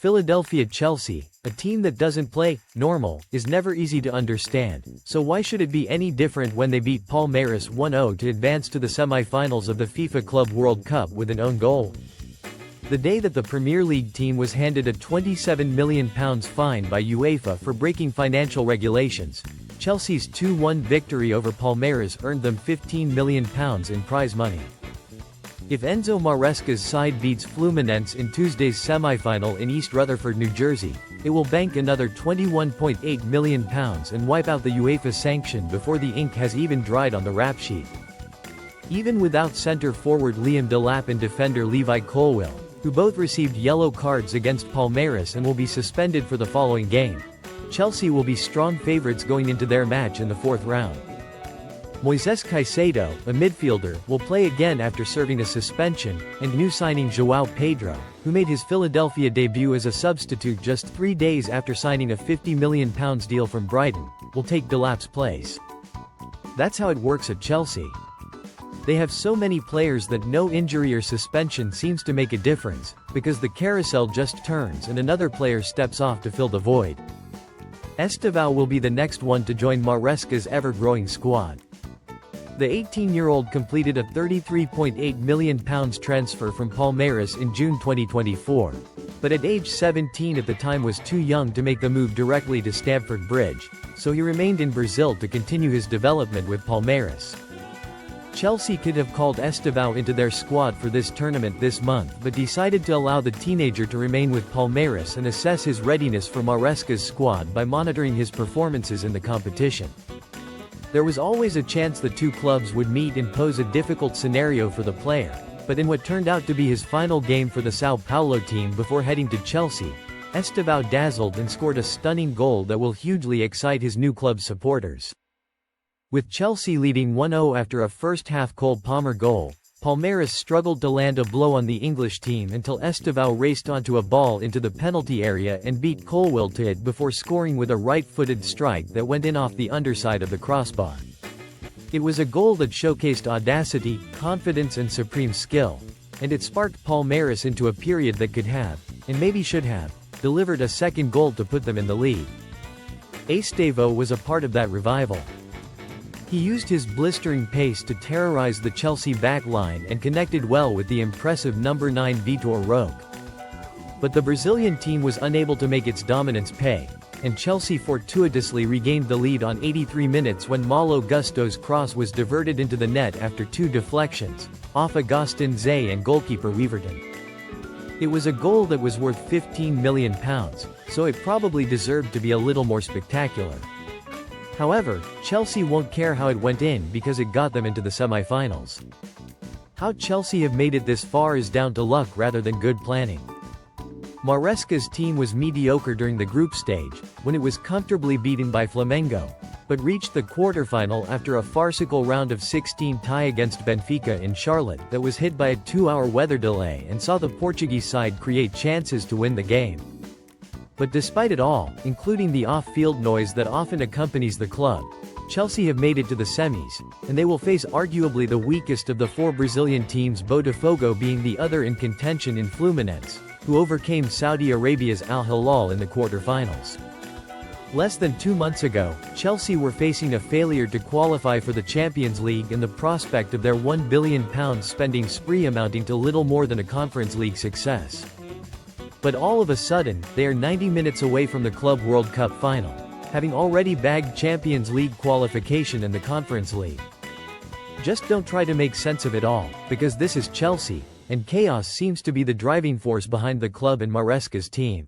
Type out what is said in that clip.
Philadelphia Chelsea, a team that doesn't play normal, is never easy to understand, so why should it be any different when they beat Palmeiras 1-0 to advance to the semi-finals of the FIFA Club World Cup with an own goal? The day that the Premier League team was handed a £27 million fine by UEFA for breaking financial regulations, Chelsea's 2-1 victory over Palmeiras earned them £15 million in prize money. If Enzo Maresca's side beats Fluminense in Tuesday's semi-final in East Rutherford, New Jersey, it will bank another £21.8 million and wipe out the UEFA sanction before the ink has even dried on the rap sheet. Even without centre-forward Liam Delap and defender Levi Colwill, who both received yellow cards against Palmeiras and will be suspended for the following game, Chelsea will be strong favourites going into their match in the fourth round. Moises Caicedo, a midfielder, will play again after serving a suspension, and new signing João Pedro, who made his Philadelphia debut as a substitute just 3 days after signing a £50 million deal from Brighton, will take Delap's place. That's how it works at Chelsea. They have so many players that no injury or suspension seems to make a difference, because the carousel just turns and another player steps off to fill the void. Estevao will be the next one to join Maresca's ever-growing squad. The 18-year-old completed a £33.8 million transfer from Palmeiras in June 2024, but at age 17 at the time was too young to make the move directly to Stamford Bridge, so he remained in Brazil to continue his development with Palmeiras. Chelsea could have called Estevao into their squad for this tournament this month but decided to allow the teenager to remain with Palmeiras and assess his readiness for Maresca's squad by monitoring his performances in the competition. There was always a chance the two clubs would meet and pose a difficult scenario for the player, but in what turned out to be his final game for the Sao Paulo team before heading to Chelsea, Estevao dazzled and scored a stunning goal that will hugely excite his new club supporters. With Chelsea leading 1-0 after a first-half Cole Palmer goal, Palmeiras struggled to land a blow on the English team until Estevao raced onto a ball into the penalty area and beat Colwill to it before scoring with a right-footed strike that went in off the underside of the crossbar. It was a goal that showcased audacity, confidence and supreme skill, and it sparked Palmeiras into a period that could have, and maybe should have, delivered a second goal to put them in the lead. Estevao was a part of that revival. He used his blistering pace to terrorize the Chelsea back line and connected well with the impressive number 9 Vitor Roque. But the Brazilian team was unable to make its dominance pay, and Chelsea fortuitously regained the lead on 83 minutes when Malo Gusto's cross was diverted into the net after 2 deflections, off Agustin Zay and goalkeeper Weverton. It was a goal that was worth £15 million, so it probably deserved to be a little more spectacular. However, Chelsea won't care how it went in because it got them into the semi-finals. How Chelsea have made it this far is down to luck rather than good planning. Maresca's team was mediocre during the group stage, when it was comfortably beaten by Flamengo, but reached the quarter-final after a farcical round of 16 tie against Benfica in Charlotte that was hit by a 2-hour weather delay and saw the Portuguese side create chances to win the game. But despite it all, including the off-field noise that often accompanies the club, Chelsea have made it to the semis, and they will face arguably the weakest of the 4 Brazilian teams, Botafogo being the other in contention in Fluminense, who overcame Saudi Arabia's Al Hilal in the quarter-finals. Less than 2 months ago, Chelsea were facing a failure to qualify for the Champions League and the prospect of their £1 billion spending spree amounting to little more than a Conference League success. But all of a sudden, they are 90 minutes away from the Club World Cup final, having already bagged Champions League qualification in the Conference League. Just don't try to make sense of it all, because this is Chelsea, and chaos seems to be the driving force behind the club and Maresca's team.